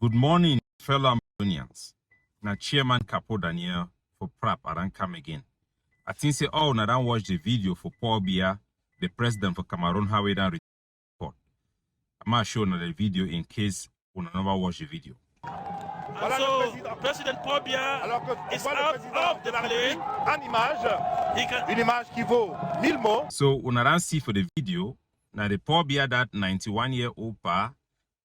Good morning, fellow Ambazonians. Now, Chairman Capo Daniel for PRAP, I don't come again. I think say, oh, now don't watch the video for Paul Biya, the president for Cameroon, how he done report. I'm not showing the video in case we never watch the video. And so, President Paul Biya is out of the plane. Une image qui vaut 1000 mots. So, when I don't see for the video, now the Paul Biya, that 91-year-old pa,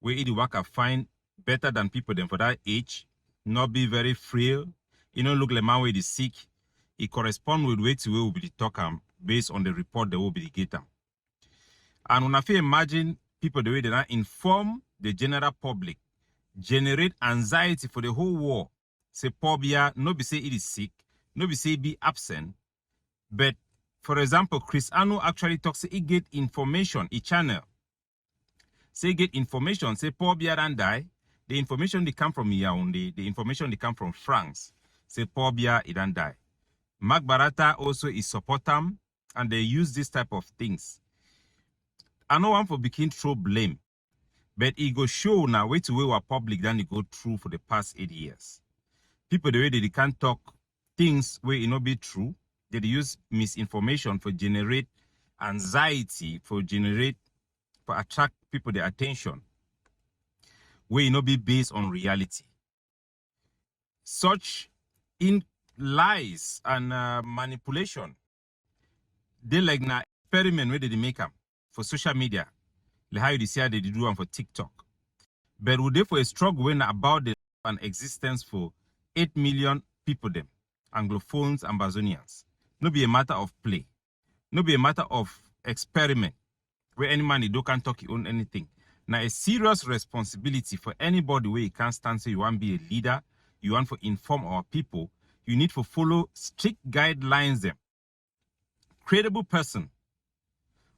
where he work find better than people than for that age, not be very frail, you know, look like man where is sick, it correspond with way to where will be the talk based on the report that will be the get them. And when I feel imagine people the way they not inform the general public, generate anxiety for the whole war. Say Paul Biya, no be say it is sick, no be say be absent, but for example, Chris Anu actually talks say he get information, he channel. Say get information, say Paul Biya don't die. The information they come from Yaoundé, the information they come from France. Say Paul Biya, he don't die. Mark Barata also is support them, and they use this type of things. I know one for begin throw blame, but it go show now way to way our public than it go through for the past 8 years. People the way they can't talk things where it not be true, they use misinformation for generate anxiety, for attract people their attention, where it not be based on reality. Such in lies and manipulation, they like na experiment where they make them for social media, like how you see they do them for TikTok. But would they for a struggle when about the existence for 8 million people them, Anglophones, Ambazonians. No be a matter of play. No be a matter of experiment where any man you can't talk on anything. Now a serious responsibility for anybody where you can't stand say you want to be a leader, you want to inform our people, you need to follow strict guidelines them. Credible person.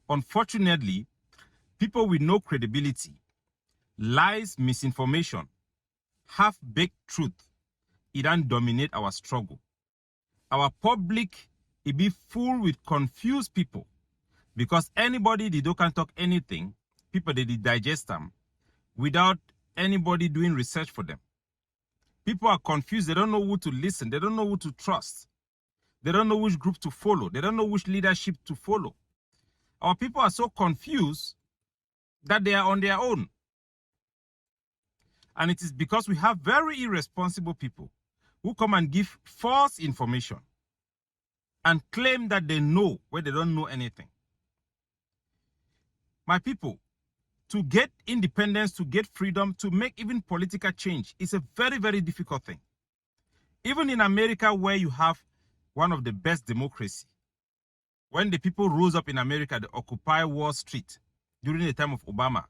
Unfortunately, people with no credibility, lies, misinformation, half-baked truth, it don't dominate our struggle. Our public, it be full with confused people because anybody they don't talk anything, people they digest them without anybody doing research for them. People are confused. They don't know who to listen. They don't know who to trust. They don't know which group to follow. They don't know which leadership to follow. Our people are so confused that they are on their own. And it is because we have very irresponsible people who come and give false information and claim that they know where they don't know anything. My people, to get independence, to get freedom, to make even political change is a very, very difficult thing. Even in America, where you have one of the best democracy, when the people rose up in America, they occupy Wall Street during the time of Obama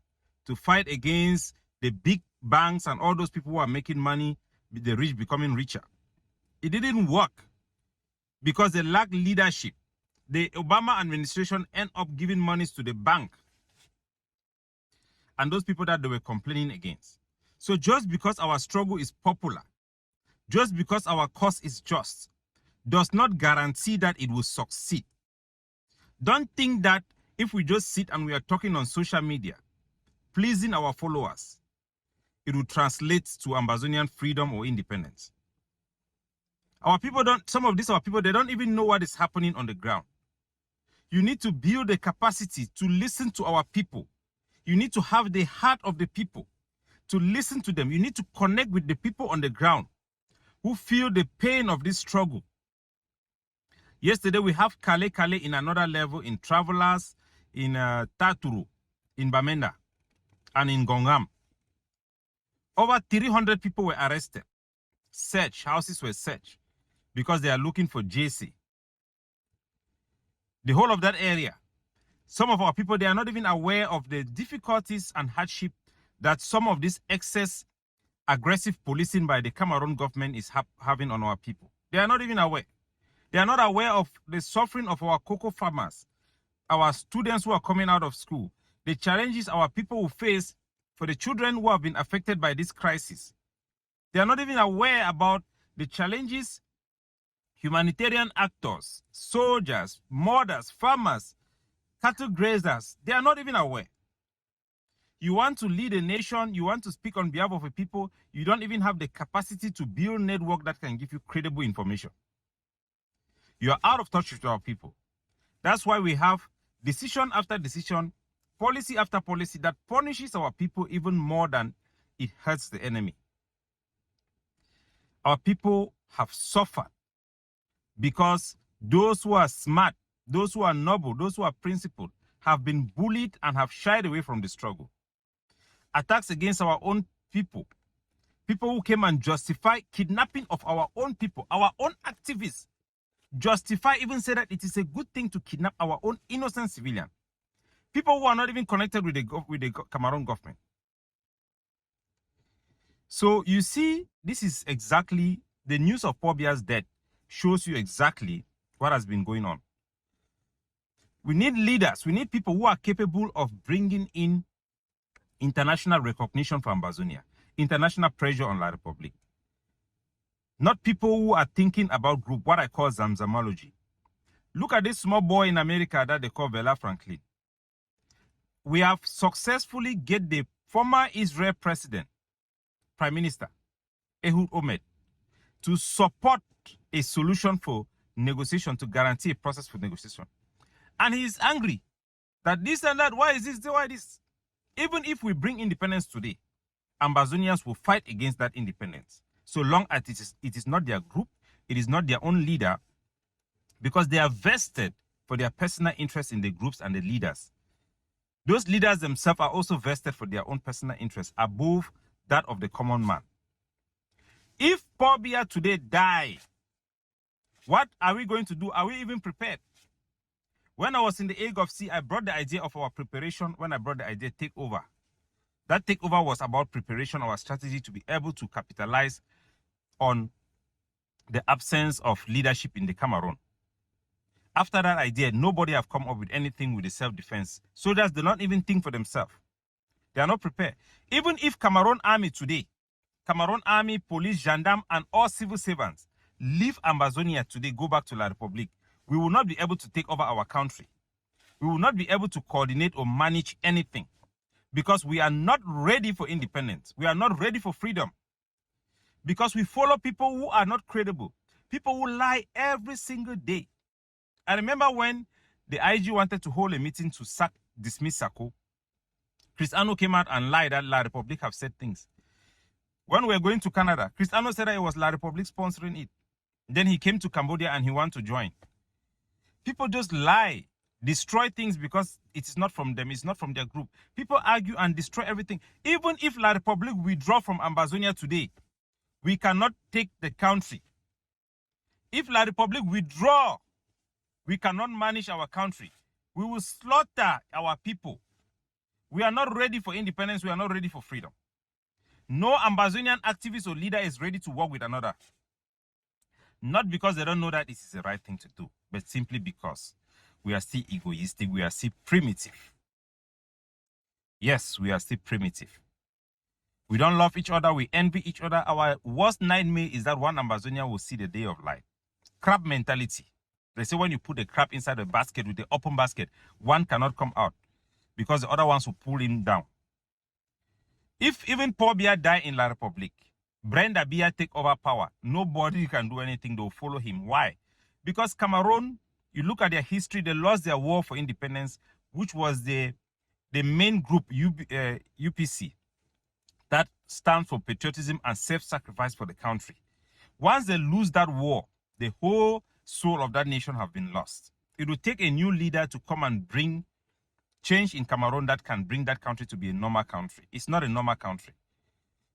to fight against the big banks and all those people who are making money, the rich becoming richer. It didn't work because they lack leadership. The Obama administration ended up giving monies to the bank and those people that they were complaining against. So just because our struggle is popular, just because our cause is just, does not guarantee that it will succeed. Don't think that if we just sit and we are talking on social media, pleasing our followers, it will translate to Ambazonian freedom or independence. Our people don't, some of these our people, they don't even know what is happening on the ground. You need to build the capacity to listen to our people. You need to have the heart of the people to listen to them. You need to connect with the people on the ground who feel the pain of this struggle. Yesterday, we have Kale in another level, in Travelers, in Taturu, in Bamenda, and in Gongam. Over 300 people were arrested. Houses were searched because they are looking for JC. The whole of that area. Some of our people, they are not even aware of the difficulties and hardship that some of this excess aggressive policing by the Cameroon government is having on our people. They are not even aware. They are not aware of the suffering of our cocoa farmers, our students who are coming out of school, the challenges our people will face for the children who have been affected by this crisis. They are not even aware about the challenges humanitarian actors, soldiers, mothers, farmers, cattle grazers, they are not even aware. You want to lead a nation, you want to speak on behalf of a people, you don't even have the capacity to build network that can give you credible information. You are out of touch with our people. That's why we have decision after decision, policy after policy that punishes our people even more than it hurts the enemy. Our people have suffered because those who are smart, those who are noble, those who are principled, have been bullied and have shied away from the struggle. Attacks against our own people, people who came and justify kidnapping of our own people, our own activists, justify, even say that it is a good thing to kidnap our own innocent civilian. People who are not even connected with the Cameroon government. So you see, this is exactly, the news of Paul Biya's death shows you exactly what has been going on. We need leaders. We need people who are capable of bringing in international recognition for Ambazonia, international pressure on La Republique. Not people who are thinking about group, what I call zamzamology. Look at this small boy in America that they call Vela Franklin. We have successfully get the former Israel president, Prime Minister, Ehud Olmert, to support a solution for negotiation, to guarantee a process for negotiation. And he is angry that this and that, why is this, why this? Even if we bring independence today, Ambazonians will fight against that independence. So long as it is not their group, it is not their own leader, because they are vested for their personal interest in the groups and the leaders. Those leaders themselves are also vested for their own personal interests above that of the common man. If Paul Biya today die, what are we going to do? Are we even prepared? When I was in the AGOFC, I brought the idea of our preparation when I brought the idea takeover. That takeover was about preparation, our strategy to be able to capitalize on the absence of leadership in the Cameroon. After that idea, nobody have come up with anything with the self-defense. Soldiers do not even think for themselves. They are not prepared. Even if Cameroon army today, Cameroon army, police, gendarme, and all civil servants leave Ambazonia today, go back to La Republique, we will not be able to take over our country. We will not be able to coordinate or manage anything because we are not ready for independence. We are not ready for freedom. Because we follow people who are not credible. People who lie every single day. I remember when the IG wanted to hold a meeting to dismiss Sako, Cristiano came out and lied that La Republique have said things. When we were going to Canada, Cristiano said that it was La Republique sponsoring it. Then he came to Cambodia and he wanted to join. People just lie, destroy things because it is not from them, it's not from their group. People argue and destroy everything. Even if La Republique withdraw from Ambazonia today, we cannot take the country. If La Republique withdraw, we cannot manage our country. We will slaughter our people. We are not ready for independence. We are not ready for freedom. No Ambazonian activist or leader is ready to work with another. Not because they don't know that this is the right thing to do, but simply because we are still egoistic. We are still primitive. Yes, we are still primitive. We don't love each other. We envy each other. Our worst nightmare is that one Ambazonia will see the day of light. Crab mentality. They say when you put the crab inside a basket with the open basket, one cannot come out because the other ones will pull him down. If even Paul Biya die in La Republique, Brenda Biya take over power, nobody can do anything. They will follow him. Why? Because Cameroon, you look at their history, they lost their war for independence, which was the main group, UPC, that stands for patriotism and self-sacrifice for the country. Once they lose that war, the whole soul of that nation have been lost. It will take a new leader to come and bring change in Cameroon that can bring that country to be a normal country. It's not a normal country.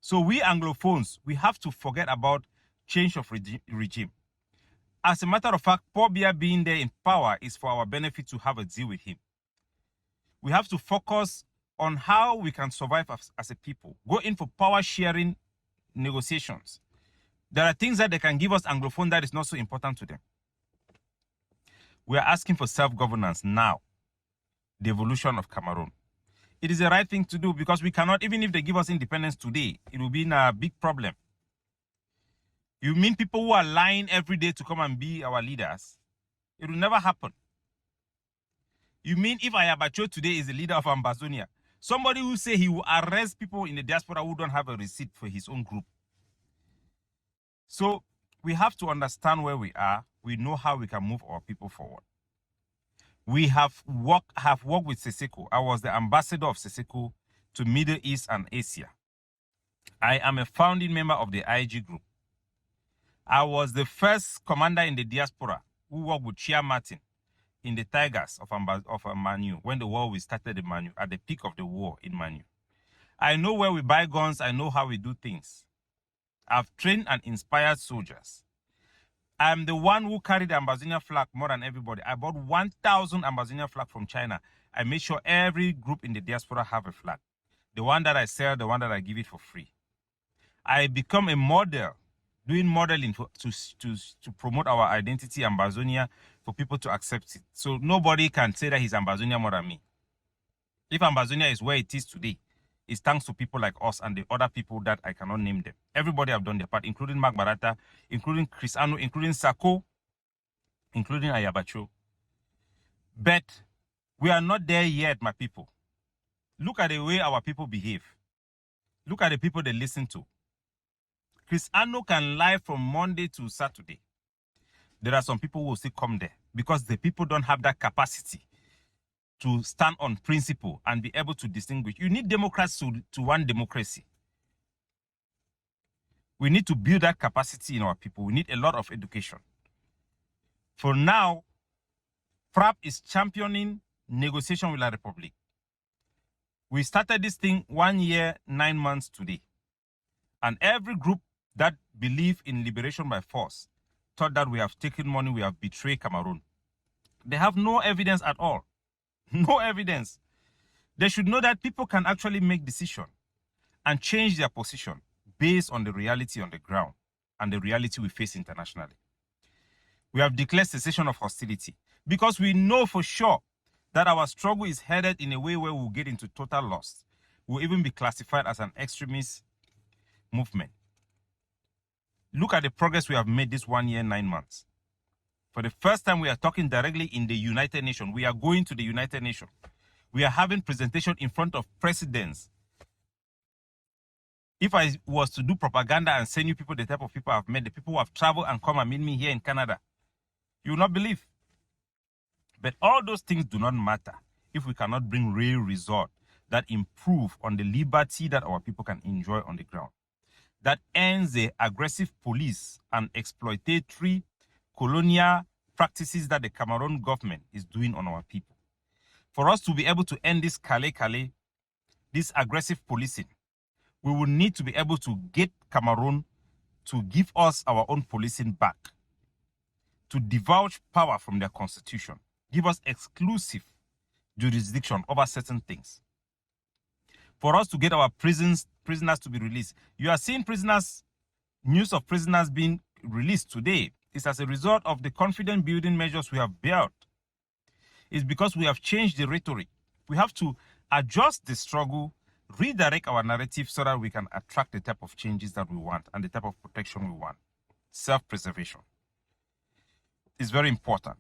So we Anglophones, we have to forget about change of regime. As a matter of fact, Paul Biya being there in power is for our benefit to have a deal with him. We have to focus on how we can survive as a people. Go in for power sharing negotiations. There are things that they can give us Anglophone that is not so important to them. We are asking for self-governance now. The evolution of Cameroon. It is the right thing to do because we cannot, even if they give us independence today, it will be in a big problem. You mean people who are lying every day to come and be our leaders? It will never happen. You mean if Ayabacho today is the leader of Ambazonia, Somebody who say he will arrest people in the diaspora who don't have a receipt for his own group. So we have to understand where we are. We know how we can move our people forward. We have worked with Seseko. I was the ambassador of Seseko to Middle East and Asia. I am a founding member of the IG group. I was the first commander in the diaspora who worked with Chia Martin in the Tigers of Manu when the war we started in Manu, at the peak of the war in Manu. I know where we buy guns. I know how we do things. I've trained and inspired soldiers. I'm the one who carried the Ambazonia flag more than everybody. I bought 1,000 Ambazonia flag from China. I made sure every group in the diaspora have a flag. The one that I sell, the one that I give it for free. I become a model, doing modeling to promote our identity, Ambazonia, for people to accept it. So nobody can say that he's Ambazonia more than me. If Ambazonia is where it is today, it's thanks to people like us and the other people that I cannot name them. Everybody have done their part, including Mark Barata, including Chris Anu, including Sako, including Ayabacho. But we are not there yet, my people. Look at the way our people behave. Look at the people they listen to. Chris Anu can lie from Monday to Saturday. There are some people who will still come there because the people don't have that capacity to stand on principle and be able to distinguish. You need Democrats to want democracy. We need to build that capacity in our people. We need a lot of education. For now, FRAP is championing negotiation with La Republic. We started this thing 1 year, 9 months today. And every group that believe in liberation by force thought that we have taken money, we have betrayed Cameroon. They have no evidence at all. No evidence. They should know that people can actually make decisions and change their position based on the reality on the ground and the reality we face internationally. We have declared cessation of hostility because we know for sure that our struggle is headed in a way where we'll get into total loss. We'll even be classified as an extremist movement. Look at the progress we have made this 1 year, 9 months. For the first time, we are talking directly in the United Nations. We are going to the United Nations. We are having presentation in front of presidents. If I was to do propaganda and send you people the type of people I've met, the people who have traveled and come and meet me here in Canada, you will not believe. But all those things do not matter if we cannot bring real results that improve on the liberty that our people can enjoy on the ground. That ends the aggressive police and exploitatory colonial practices that the Cameroon government is doing on our people. For us to be able to end this Kale, this aggressive policing, we will need to be able to get Cameroon to give us our own policing back, to divulge power from their constitution, give us exclusive jurisdiction over certain things. For us to get our prisoners to be released. You are seeing news of prisoners being released today. It's as a result of the confidence building measures we have built. It's because we have changed the rhetoric. We have to adjust the struggle, redirect our narrative so that we can attract the type of changes that we want and the type of protection we want. Self-preservation is very important.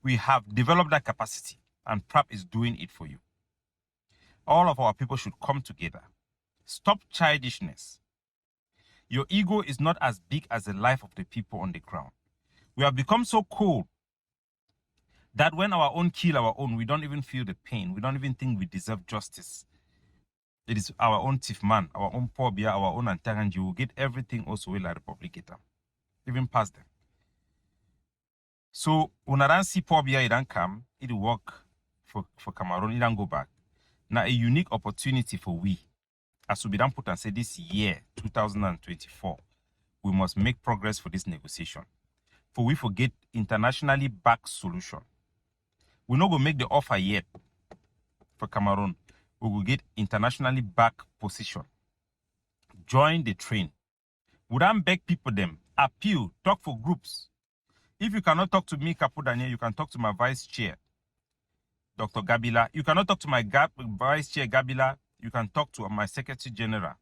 We have developed that capacity and PRAP is doing it for you. All of our people should come together. Stop childishness. Your ego is not as big as the life of the people on the ground. We have become so cold that when our own kill our own, we don't even feel the pain. We don't even think we deserve justice. It is our own thief man, our own Paul Biya, our own Antaranji. We will get everything also with La Republic get them, even past them. So when I don't see Paul Biya, it don't come, it will work for Cameroon, it don't go back. Now a unique opportunity for we, as we don't put and say this year, 2024, we must make progress for this negotiation. For we forget internationally backed solution. We're not going to make the offer yet for Cameroon. We will get internationally backed position. Join the train. We don't beg people them. Appeal. Talk for groups. If you cannot talk to me, Kapu Daniel, you can talk to my vice chair, Dr. Gabila. You cannot talk to my vice chair, Gabila. You can talk to my secretary general,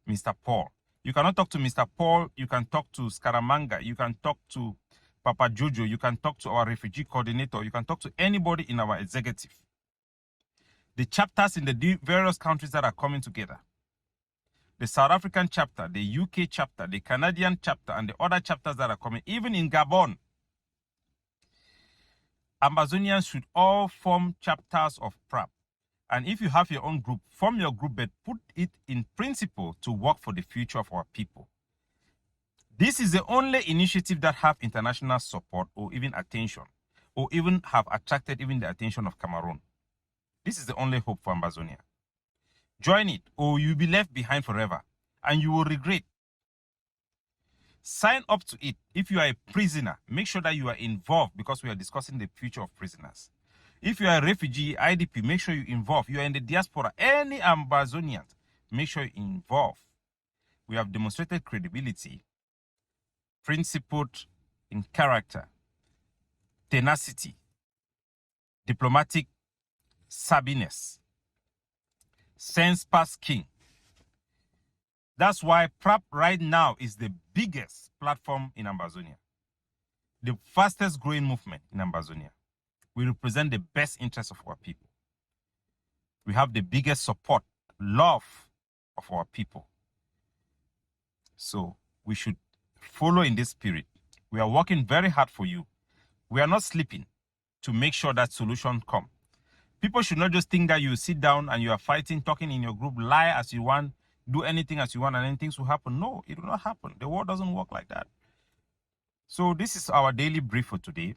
Mr. Paul. You cannot talk to Mr. Paul. You can talk to Scaramanga. You can talk to Papa Jojo. You can talk to our refugee coordinator. You can talk to anybody in our executive. the chapters in the various countries that are coming together. The South African chapter, the UK chapter, the Canadian chapter, and the other chapters that are coming, even in Gabon. Ambazonians should all form chapters of PRAP. And if you have your own group, form your group, but put it in principle to work for the future of our people. This is the only initiative that have international support or even attention, or even have attracted even the attention of Cameroon. This is the only hope for Ambazonia. Join it, or you'll be left behind forever, and you will regret. Sign up to it. If you are a prisoner, make sure that you are involved, because we are discussing the future of prisoners. If you are a refugee, IDP, make sure you involve. You are in the diaspora, any Ambazonian, make sure you involve. We have demonstrated credibility, principled in character, tenacity, diplomatic savviness, sense past king. That's why PRAP right now is the biggest platform in Ambazonia, the fastest growing movement in Ambazonia. We represent the best interests of our people. We have the biggest support, love of our people. So we should follow in this spirit. We are working very hard for you. We are not sleeping to make sure that solution come. People should not just think that you sit down and you are fighting, talking in your group, lie as you want, do anything as you want, and then things will happen. No, it will not happen. The world doesn't work like that. So this is our daily brief for today.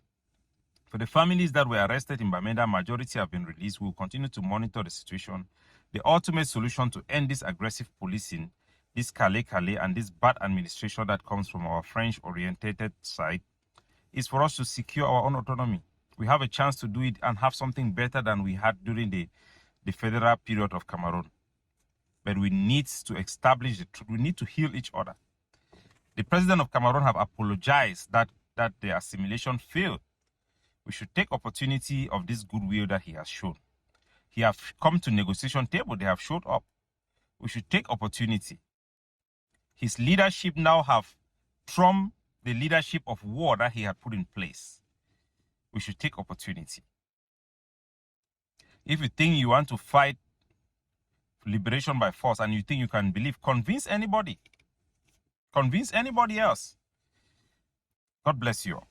For the families that were arrested in Bamenda, majority have been released. We will continue to monitor the situation. The ultimate solution to end this aggressive policing, this Calais, and this bad administration that comes from our French-oriented side is for us to secure our own autonomy. We have a chance to do it and have something better than we had during the federal period of Cameroon. But we need to establish the truth. We need to heal each other. The president of Cameroon have apologized that the assimilation failed. We should take opportunity of this goodwill that he has shown. He have come to negotiation table. They have showed up. We should take opportunity. His leadership now have trumped the leadership of war that he had put in place. We should take opportunity. If you think you want to fight liberation by force and you think you can believe, convince anybody. Convince anybody else. God bless you all.